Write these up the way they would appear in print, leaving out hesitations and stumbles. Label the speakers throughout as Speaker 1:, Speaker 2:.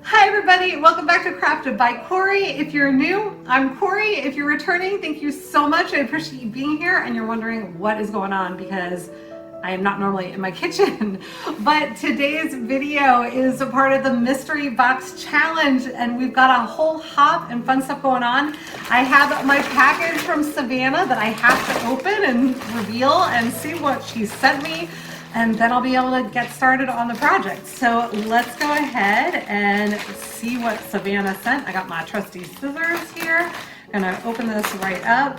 Speaker 1: Hi everybody, welcome back to Crafted by Corie. If you're new, I'm Corie. If you're returning, thank you so much. I appreciate you being here and you're wondering what is going on because I am not normally in my kitchen. But today's video is a part of the mystery box challenge and we've got a whole hop and fun stuff going on. I have my package from Savannah that I have to open and reveal and see what she sent me. And then I'll be able to get started on the project. So let's go ahead and see what Savannah sent. I got my trusty scissors here. I'm gonna open this right up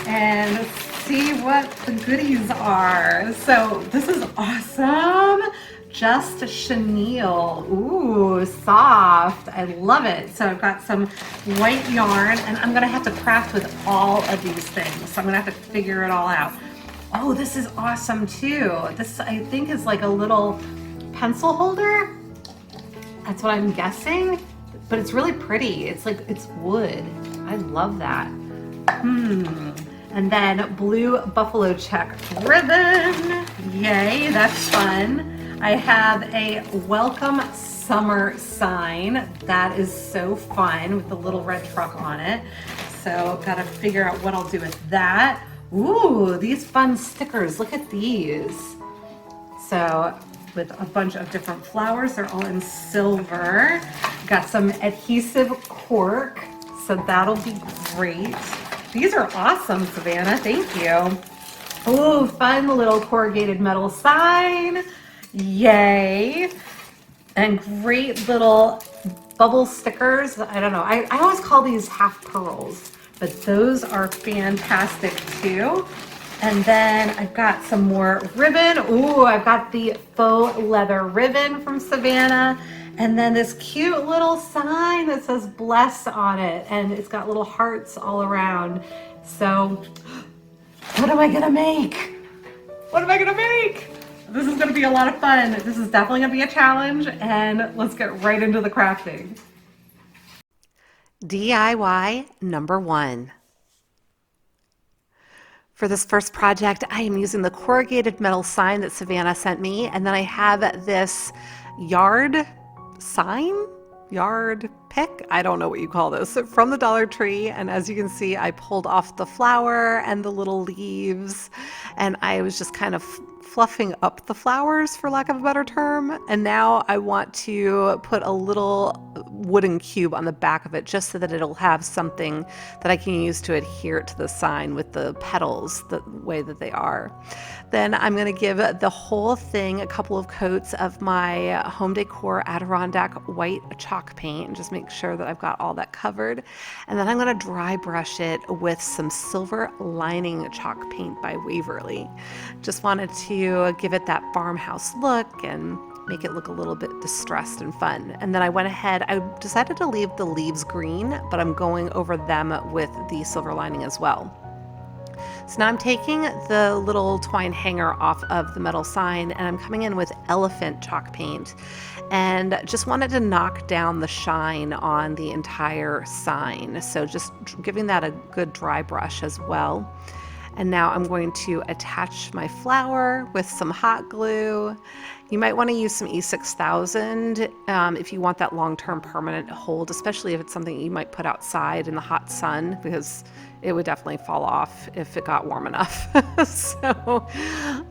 Speaker 1: and see what the goodies are. So this is awesome. Just chenille. Ooh, soft. I love it. So I've got some white yarn and I'm gonna have to craft with all of these things. So I'm gonna have to figure it all out. Oh, this is awesome too. This I think is like a little pencil holder. That's what I'm guessing, but it's really pretty. It's like, it's wood. I love that. And then blue buffalo check ribbon. Yay, that's fun. I have a welcome summer sign. That is so fun with the little red truck on it. So gotta figure out what I'll do with that. Ooh, these fun stickers. Look at these. So with a bunch of different flowers, they're all in silver. Got some adhesive cork, so that'll be great. These are awesome, Savannah. Thank you. Ooh, fun little corrugated metal sign. Yay. And great little bubble stickers. I don't know. I always call these half pearls, but those are fantastic too. And then I've got some more ribbon. Ooh, I've got the faux leather ribbon from Savannah. And then this cute little sign that says bless on it. And it's got little hearts all around. So what am I gonna make? What am I gonna make? This is gonna be a lot of fun. This is definitely gonna be a challenge and let's get right into the crafting.
Speaker 2: DIY number 1. For this first project, I am using the corrugated metal sign that Savannah sent me, and then I have this yard sign, yard pick, I don't know what you call this, from the Dollar Tree. And as you can see, I pulled off the flower and the little leaves, and I was just kind of fluffing up the flowers, for lack of a better term. And now I want to put a little wooden cube on the back of it just so that it'll have something that I can use to adhere to the sign with the petals the way that they are. Then I'm going to give the whole thing a couple of coats of my Home Decor Adirondack white chalk paint and just make sure that I've got all that covered. And then I'm going to dry brush it with some silver lining chalk paint by Waverly. Just wanted to give it that farmhouse look and make it look a little bit distressed and fun. And then I went ahead, I decided to leave the leaves green, but I'm going over them with the silver lining as well. So now I'm taking the little twine hanger off of the metal sign and I'm coming in with elephant chalk paint and just wanted to knock down the shine on the entire sign. So just giving that a good dry brush as well. And now I'm going to attach my flower with some hot glue. You might want to use some E6000 if you want that long-term permanent hold, especially if it's something you might put outside in the hot sun, because it would definitely fall off if it got warm enough. So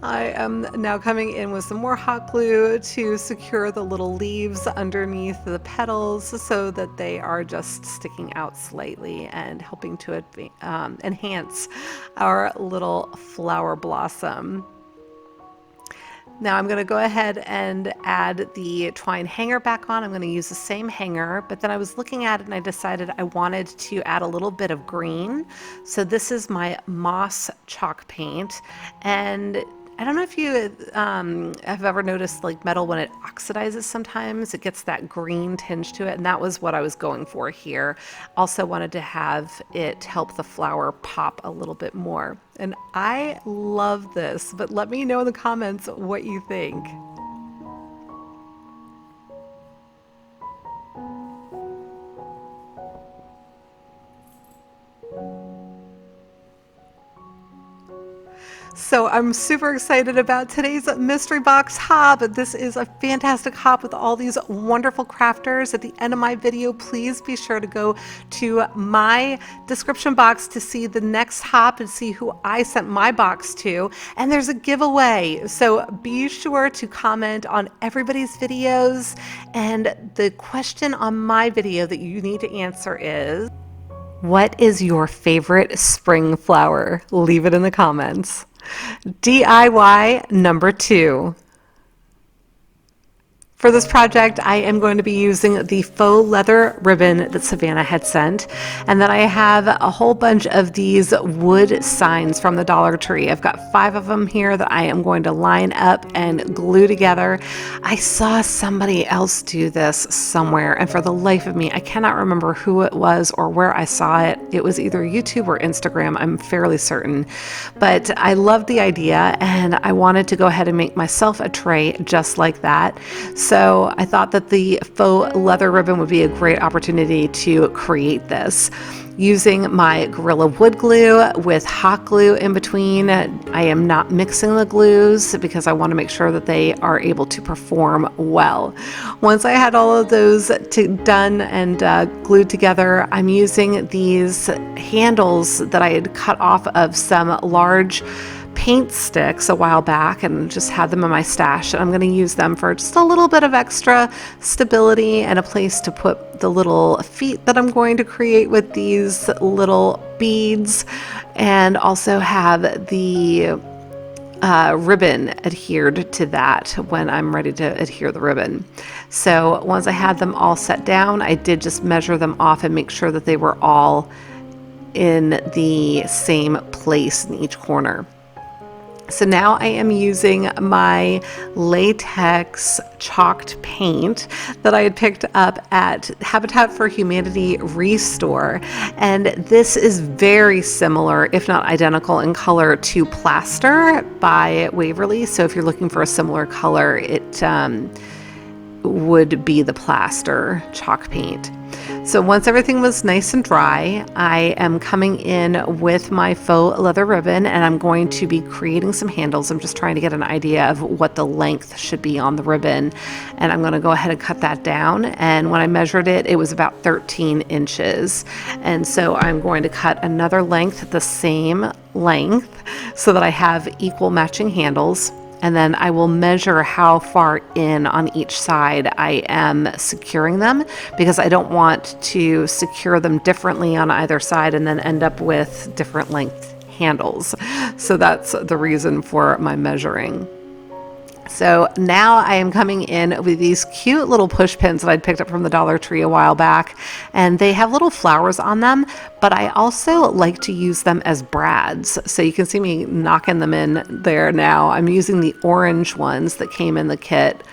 Speaker 2: I am now coming in with some more hot glue to secure the little leaves underneath the petals so that they are just sticking out slightly and helping to enhance our little flower blossom. Now I'm going to go ahead and add the twine hanger back on. I'm going to use the same hanger, but then I was looking at it and I decided I wanted to add a little bit of green. So this is my moss chalk paint, and I don't know if you have ever noticed like metal when it oxidizes sometimes, it gets that green tinge to it, and that was what I was going for here. Also wanted to have it help the flower pop a little bit more. And I love this, but let me know in the comments what you think. So I'm super excited about today's mystery box hop. This is a fantastic hop with all these wonderful crafters. At the end of my video, please be sure to go to my description box to see the next hop and see who I sent my box to. And there's a giveaway. So be sure to comment on everybody's videos. And the question on my video that you need to answer is, what is your favorite spring flower? Leave it in the comments. DIY number 2. For this project, I am going to be using the faux leather ribbon that Savannah had sent. And then I have a whole bunch of these wood signs from the Dollar Tree. I've got 5 of them here that I am going to line up and glue together. I saw somebody else do this somewhere, and for the life of me, I cannot remember who it was or where I saw it. It was either YouTube or Instagram, I'm fairly certain. But I loved the idea, and I wanted to go ahead and make myself a tray just like that. So I thought that the faux leather ribbon would be a great opportunity to create this. Using my Gorilla wood glue with hot glue in between. I am not mixing the glues because I want to make sure that they are able to perform well. Once I had all of those done and glued together, I'm using these handles that I had cut off of some large paint sticks a while back and just had them in my stash, and I'm going to use them for just a little bit of extra stability and a place to put the little feet that I'm going to create with these little beads, and also have the ribbon adhered to that when I'm ready to adhere the ribbon. So once I had them all set down, I did just measure them off and make sure that they were all in the same place in each corner. So now I am using my latex chalked paint that I had picked up at Habitat for Humanity Restore. And this is very similar, if not identical in color, to Plaster by Waverly. So if you're looking for a similar color, it would be the Plaster chalk paint. So once everything was nice and dry, I am coming in with my faux leather ribbon, and I'm going to be creating some handles. I'm just trying to get an idea of what the length should be on the ribbon, and I'm going to go ahead and cut that down. And when I measured it, it was about 13 inches. And so I'm going to cut another length the same length so that I have equal matching handles. And then I will measure how far in on each side I am securing them, because I don't want to secure them differently on either side and then end up with different length handles. So that's the reason for my measuring. So now I am coming in with these cute little push pins that I'd picked up from the Dollar Tree a while back, and they have little flowers on them, but I also like to use them as brads. So you can see me knocking them in there now. I'm using the orange ones that came in the kit,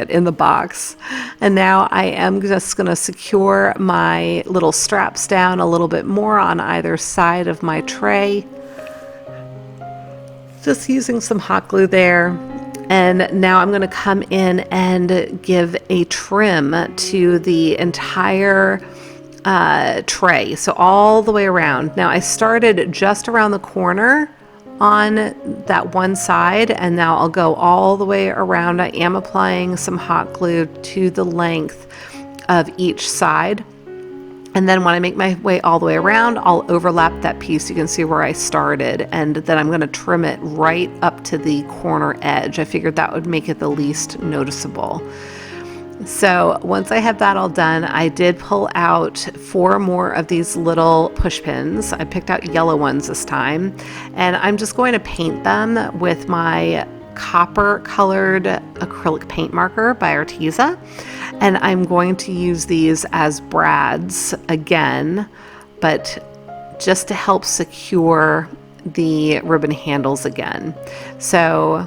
Speaker 2: in the box. And now I am just going to secure my little straps down a little bit more on either side of my tray. Just using some hot glue there. And now I'm going to come in and give a trim to the entire tray, so all the way around. Now I started just around the corner on that one side, and now I'll go all the way around. I am applying some hot glue to the length of each side. And then when I make my way all the way around, I'll overlap that piece. You can see where I started, and then I'm going to trim it right up to the corner edge. I figured that would make it the least noticeable. So once I have that all done, I did pull out 4 more of these little push pins. I picked out yellow ones this time, and I'm just going to paint them with my copper colored acrylic paint marker by Arteza. And I'm going to use these as brads again, but just to help secure the ribbon handles again. So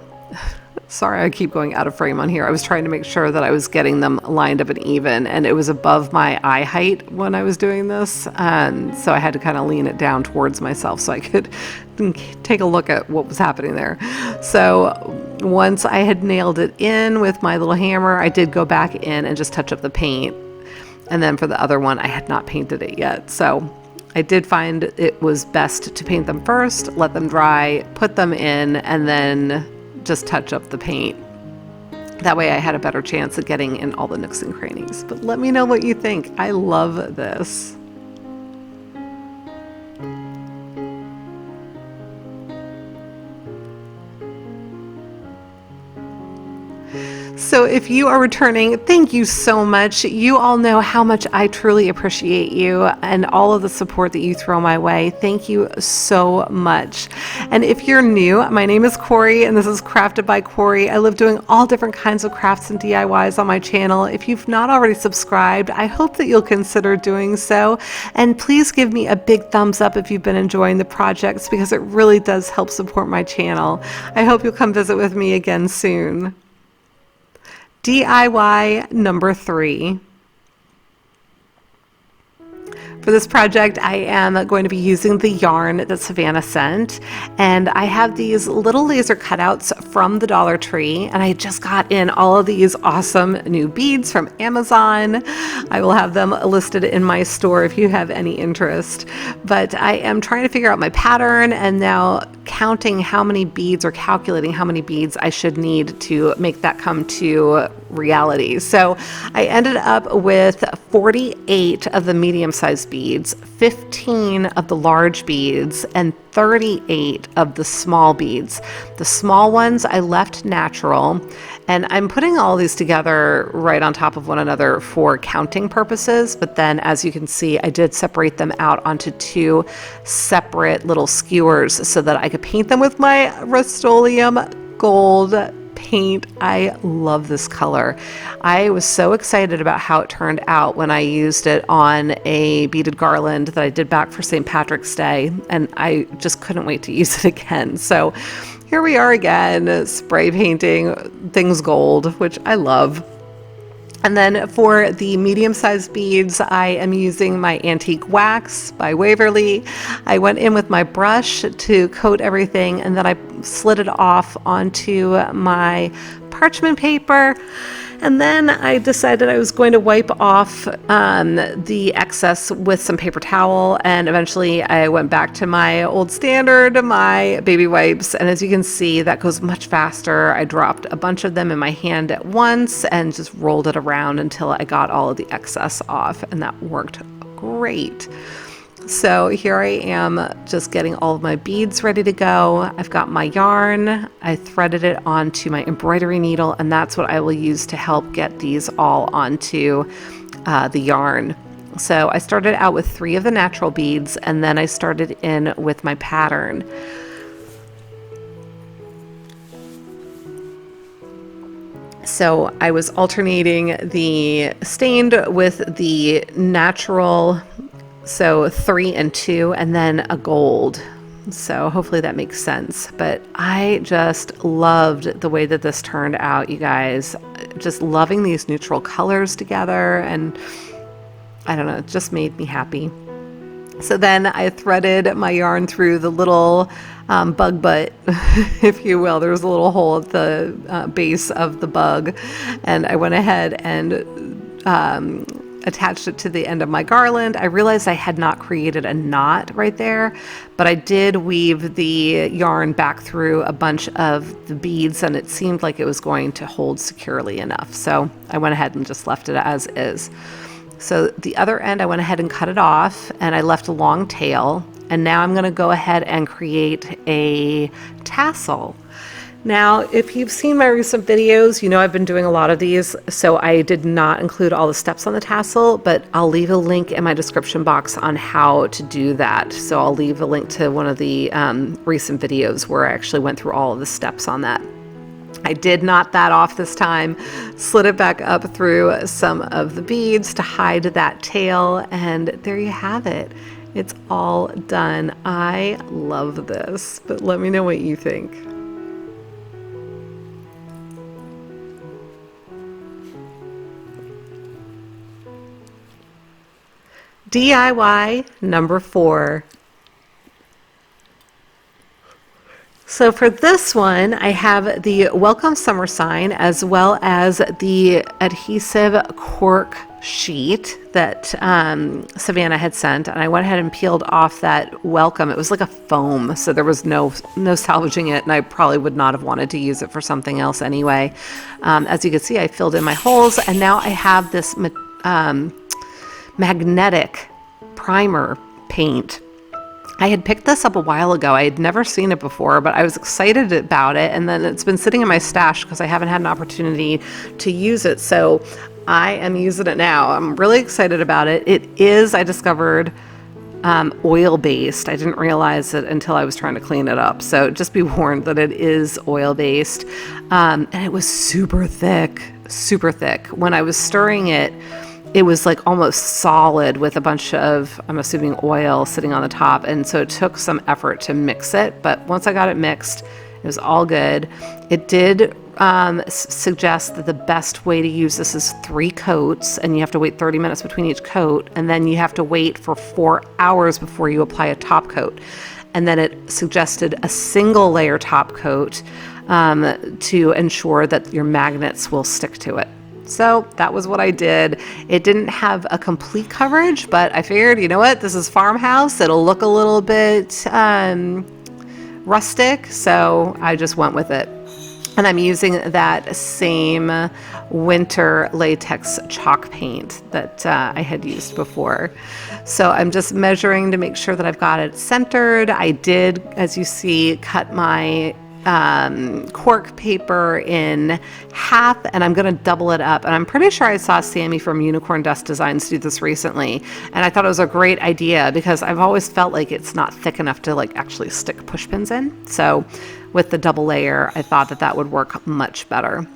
Speaker 2: sorry, I keep going out of frame on here. I was trying to make sure that I was getting them lined up and even, and it was above my eye height when I was doing this. And so I had to kind of lean it down towards myself so I could take a look at what was happening there. So once I had nailed it in with my little hammer, I did go back in and just touch up the paint. And then for the other one, I had not painted it yet. So I did find it was best to paint them first, let them dry, put them in, and then just touch up the paint. That way I had a better chance of getting in all the nooks and crannies. But let me know what you think. I love this. So if you are returning, thank you so much. You all know how much I truly appreciate you and all of the support that you throw my way. Thank you so much. And if you're new, my name is Corie and this is Crafted by Corie. I love doing all different kinds of crafts and DIYs on my channel. If you've not already subscribed, I hope that you'll consider doing so. And please give me a big thumbs up if you've been enjoying the projects, because it really does help support my channel. I hope you'll come visit with me again soon. DIY number 3. For this project, I am going to be using the yarn that Savannah sent, and I have these little laser cutouts from the Dollar Tree, and I just got in all of these awesome new beads from Amazon. I will have them listed in my store if you have any interest, but I am trying to figure out my pattern and now counting how many beads or calculating how many beads I should need to make that come to reality. So I ended up with 48 of the medium-sized beads, 15 of the large beads, and 38 of the small beads. The small ones I left natural, and I'm putting all these together right on top of one another for counting purposes, but then as you can see, I did separate them out onto 2 separate little skewers so that I could paint them with my Rust-Oleum gold paint. I love this color. I was so excited about how it turned out when I used it on a beaded garland that I did back for St. Patrick's Day, and I just couldn't wait to use it again. So here we are again, spray painting things gold, which I love. And then for the medium-sized beads, I am using my Antique Wax by Waverly. I went in with my brush to coat everything, and then I slid it off onto my parchment paper. And then I decided I was going to wipe off the excess with some paper towel, and eventually I went back to my old standard, my baby wipes, and as you can see, that goes much faster. I dropped a bunch of them in my hand at once and just rolled it around until I got all of the excess off, and that worked great. So here I am just getting all of my beads ready to go. I've got my yarn. I threaded it onto my embroidery needle, and that's what I will use to help get these all onto the yarn. So I started out with 3 of the natural beads, and then I started in with my pattern. So I was alternating the stained with the natural, so 3 and 2, and then a gold. So hopefully that makes sense. But I just loved the way that this turned out, you guys. Just loving these neutral colors together, and I don't know, it just made me happy. So then I threaded my yarn through the little bug butt, if you will. There was a little hole at the base of the bug, and I went ahead and attached it to the end of my garland. I realized I had not created a knot right there, but I did weave the yarn back through a bunch of the beads, and it seemed like it was going to hold securely enough. So I went ahead and just left it as is. So the other end, I went ahead and cut it off, and I left a long tail. And now I'm going to go ahead and create a tassel. Now, if you've seen my recent videos, you know I've been doing a lot of these, so I did not include all the steps on the tassel, but I'll leave a link in my description box on how to do that. So I'll leave a link to one of the recent videos where I actually went through all of the steps on that. I did knot that off this time, slid it back up through some of the beads to hide that tail, and there you have it. It's all done. I love this, but let me know what you think. DIY number 4. So for this one, I have the Welcome Summer sign as well as the adhesive cork sheet that Savannah had sent, and I went ahead and peeled off that welcome. It was like a foam, so there was no salvaging it, and I probably would not have wanted to use it for something else anyway. As you can see, I filled in my holes, and now I have this magnetic primer paint. I had picked this up a while ago. I had never seen it before, but I was excited about it, and then it's been sitting in my stash because I haven't had an opportunity to use it, so I am using it now. I'm really excited about it. It is, I discovered, oil-based. I didn't realize it until I was trying to clean it up, so just be warned that it is oil-based. And it was super thick, super thick. When I was stirring it, it was like almost solid with a bunch of, I'm assuming, oil sitting on the top. And so it took some effort to mix it. But once I got it mixed, it was all good. It did suggest that the best way to use this is 3 coats, and you have to wait 30 minutes between each coat. And then you have to wait for 4 hours before you apply a top coat. And then it suggested a single layer top coat to ensure that your magnets will stick to it. So that was what I did. It didn't have a complete coverage, but I figured, you know what, this is Farmhouse. It'll look a little bit rustic, so I just went with it. And I'm using that same winter latex chalk paint that I had used before. So I'm just measuring to make sure that I've got it centered. I did, as you see, cut my cork paper in half, and I'm going to double it up. And I'm pretty sure I saw Sammy from Unicorn Dust Designs do this recently, and I thought it was a great idea because I've always felt like it's not thick enough to like actually stick push pins in. So with the double layer, I thought that that would work much better.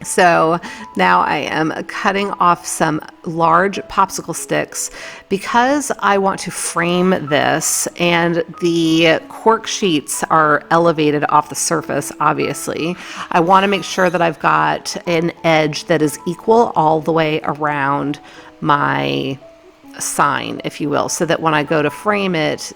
Speaker 2: So now I am cutting off some large popsicle sticks because I want to frame this, and the cork sheets are elevated off the surface, obviously. I want to make sure that I've got an edge that is equal all the way around my sign, if you will, so that when I go to frame it,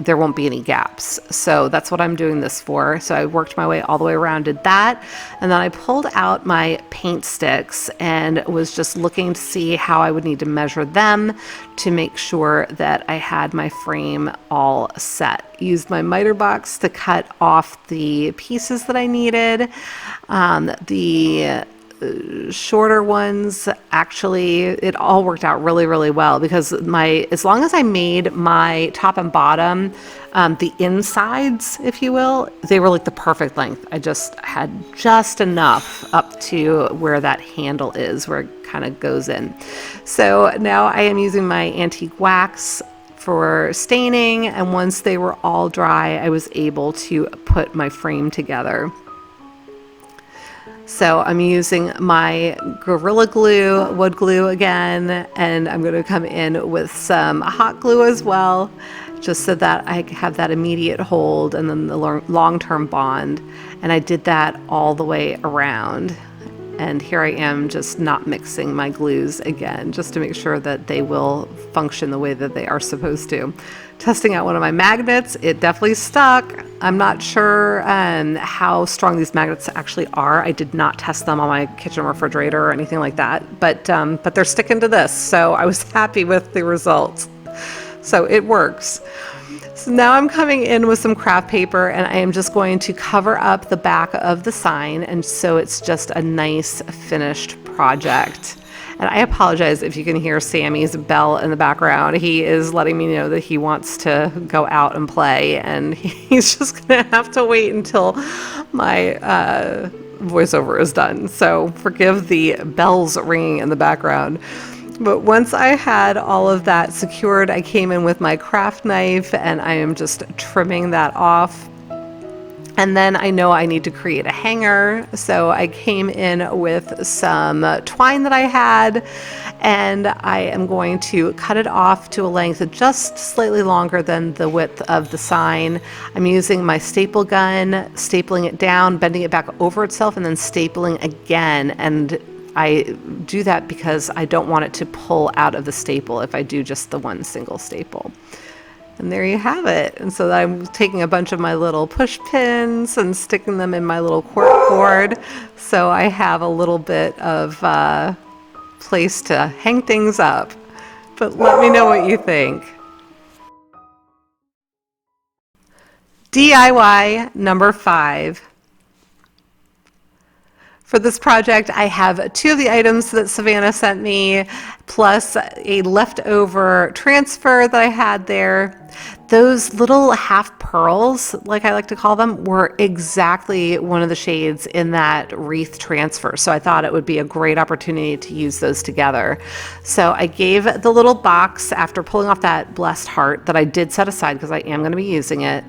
Speaker 2: there won't be any gaps. So that's what I'm doing this for. So I worked my way all the way around, did that, and then I pulled out my paint sticks and was just looking to see how I would need to measure them to make sure that I had my frame all set. Used my miter box to cut off the pieces that I needed. The shorter ones, actually, it all worked out really, really well because as long as I made my top and bottom, the insides, if you will, they were like the perfect length. I just had just enough up to where that handle is, where it kind of goes in. So now I am using my antique wax for staining, and once they were all dry, I was able to put my frame together. So I'm using my Gorilla Glue, wood glue again, and I'm going to come in with some hot glue as well, just so that I have that immediate hold and then the long-term bond. And I did that all the way around. And here I am just not mixing my glues again, just to make sure that they will function the way that they are supposed to. Testing out one of my magnets, it definitely stuck. I'm not sure how strong these magnets actually are. I did not test them on my kitchen refrigerator or anything like that, but they're sticking to this, so I was happy with the results. So it works. So now I'm coming in with some craft paper, and I am just going to cover up the back of the sign, and so it's just a nice finished project. And I apologize if you can hear Sammy's bell in the background. He is letting me know that he wants to go out and play, and he's just gonna have to wait until my voiceover is done. So forgive the bells ringing in the background. But once I had all of that secured, I came in with my craft knife, and I am just trimming that off. And then I know I need to create a hanger, so I came in with some twine that I had, and I am going to cut it off to a length just slightly longer than the width of the sign. I'm using my staple gun, stapling it down, bending it back over itself, and then stapling again. And I do that because I don't want it to pull out of the staple if I do just the one single staple. And there you have it. And so I'm taking a bunch of my little push pins and sticking them in my little cork board. So I have a little bit of place to hang things up. But let me know what you think. DIY number 5. For this project, I have 2 of the items that Savannah sent me, plus a leftover transfer that I had there. Those little half pearls, like I like to call them, were exactly one of the shades in that wreath transfer. So I thought it would be a great opportunity to use those together. So I gave the little box, after pulling off that blessed heart that I did set aside because I am going to be using it,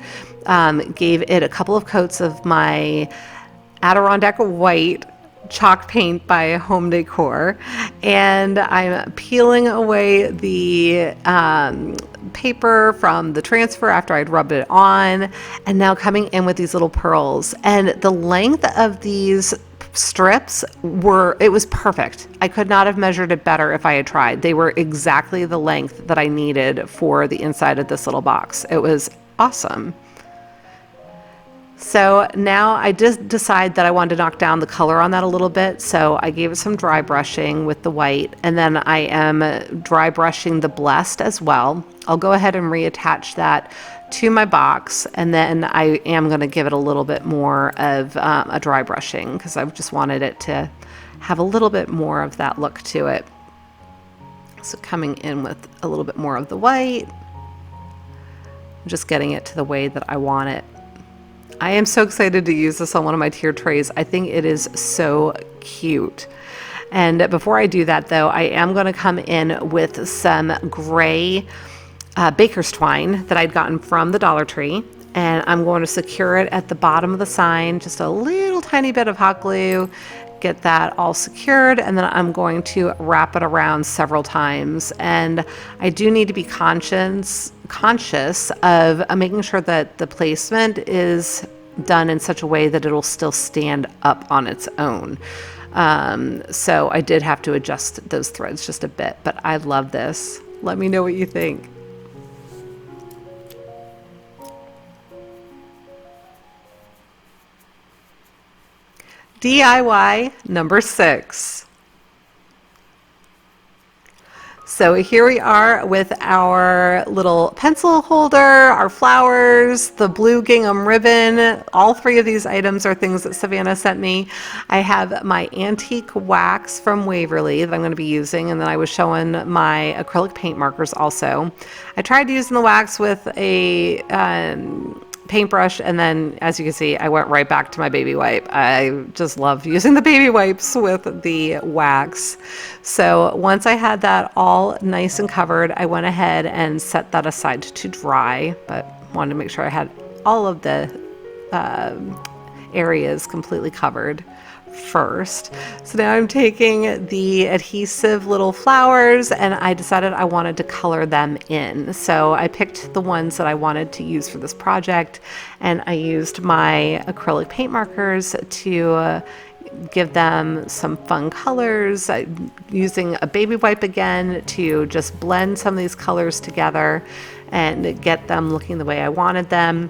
Speaker 2: gave it a couple of coats of my Adirondack white chalk paint by Home Decor, and I'm peeling away the paper from the transfer after I'd rubbed it on, and now coming in with these little pearls. And the length of these strips it was perfect. I could not have measured it better if I had tried. They were exactly the length that I needed for the inside of this little box. It was awesome. So now I did decide that I wanted to knock down the color on that a little bit, so I gave it some dry brushing with the white, and then I am dry brushing the blessed as well. I'll go ahead and reattach that to my box, and then I am going to give it a little bit more of a dry brushing because I just wanted it to have a little bit more of that look to it. So coming in with a little bit more of the white, just getting it to the way that I want it. I am so excited to use this on one of my tier trays. I think it is so cute. And before I do that though, I am going to come in with some gray baker's twine that I'd gotten from the Dollar Tree. And I'm going to secure it at the bottom of the sign, just a little tiny bit of hot glue, get that all secured, and then I'm going to wrap it around several times. And I do need to be conscious of making sure that the placement is done in such a way that it'll still stand up on its own. So I did have to adjust those threads just a bit, but I love this. Let me know what you think. DIY number 6. So here we are with our little pencil holder, our flowers, the blue gingham ribbon. All 3 of these items are things that Savannah sent me. I have my antique wax from Waverly that I'm going to be using, and then I was showing my acrylic paint markers also. I tried using the wax with a paintbrush, and then as you can see, I went right back to my baby wipe. I just love using the baby wipes with the wax. So once I had that all nice and covered, I went ahead and set that aside to dry, but wanted to make sure I had all of the areas completely covered first. So now I'm taking the adhesive little flowers, and I decided I wanted to color them in. So I picked the ones that I wanted to use for this project, and I used my acrylic paint markers to give them some fun colors, using a baby wipe again to just blend some of these colors together and get them looking the way I wanted them.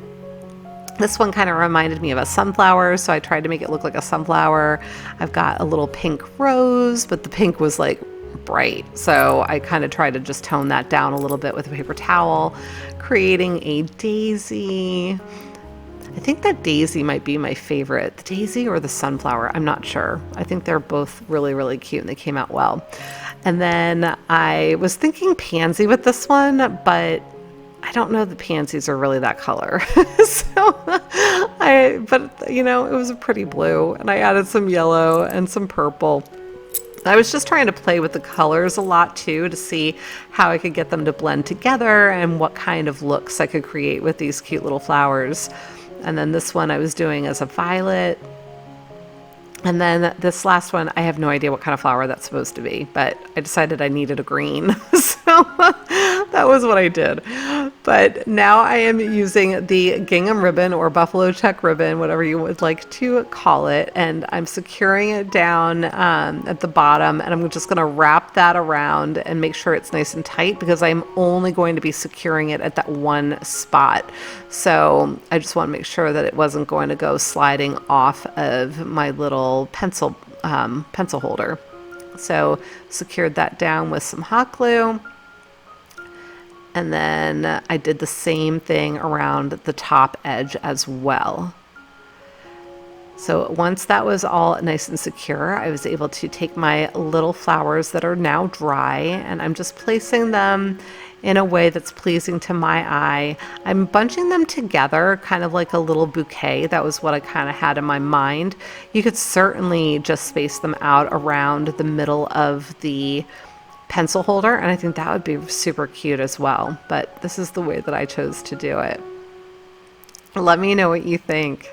Speaker 2: This one kind of reminded me of a sunflower, so I tried to make it look like a sunflower. I've got a little pink rose, but the pink was like bright, so I kind of tried to just tone that down a little bit with a paper towel, creating a daisy. I think that daisy might be my favorite. The daisy or the sunflower, I'm not sure. I think they're both really, really cute, and they came out well. And then I was thinking pansy with this one, but I don't know the pansies are really that color. But you know, it was a pretty blue, and I added some yellow and some purple. I was just trying to play with the colors a lot too, to see how I could get them to blend together and what kind of looks I could create with these cute little flowers. And then this one I was doing as a violet. And then this last one, I have no idea what kind of flower that's supposed to be, but I decided I needed a green. So that was what I did. But now I am using the gingham ribbon or buffalo check ribbon, whatever you would like to call it. And I'm securing it down at the bottom, and I'm just going to wrap that around and make sure it's nice and tight, because I'm only going to be securing it at that one spot. So I just want to make sure that it wasn't going to go sliding off of my little pencil holder. So secured that down with some hot glue. And then I did the same thing around the top edge as well. So once that was all nice and secure, I was able to take my little flowers that are now dry, and I'm just placing them in a way that's pleasing to my eye. I'm bunching them together, kind of like a little bouquet. That was what I kind of had in my mind. You could certainly just space them out around the middle of the pencil holder, and I think that would be super cute as well. But this is the way that I chose to do it. Let me know what you think.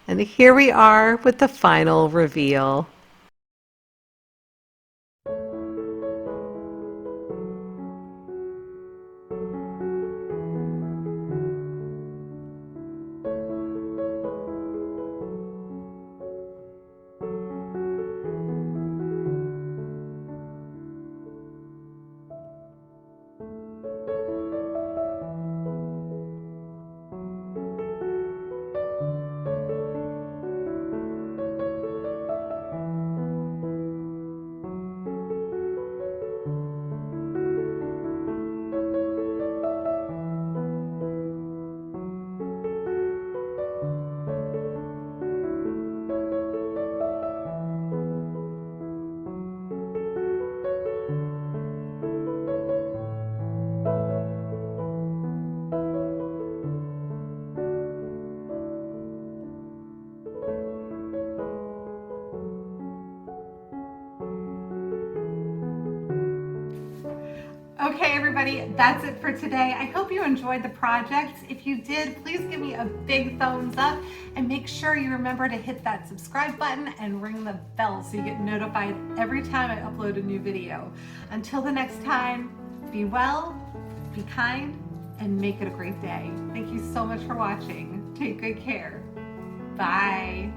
Speaker 2: And here we are with the final reveal.
Speaker 1: Okay, everybody, that's it for today. I hope you enjoyed the project. If you did, please give me a big thumbs up and make sure you remember to hit that subscribe button and ring the bell so you get notified every time I upload a new video. Until the next time, be well, be kind, and make it a great day. Thank you so much for watching. Take good care. Bye.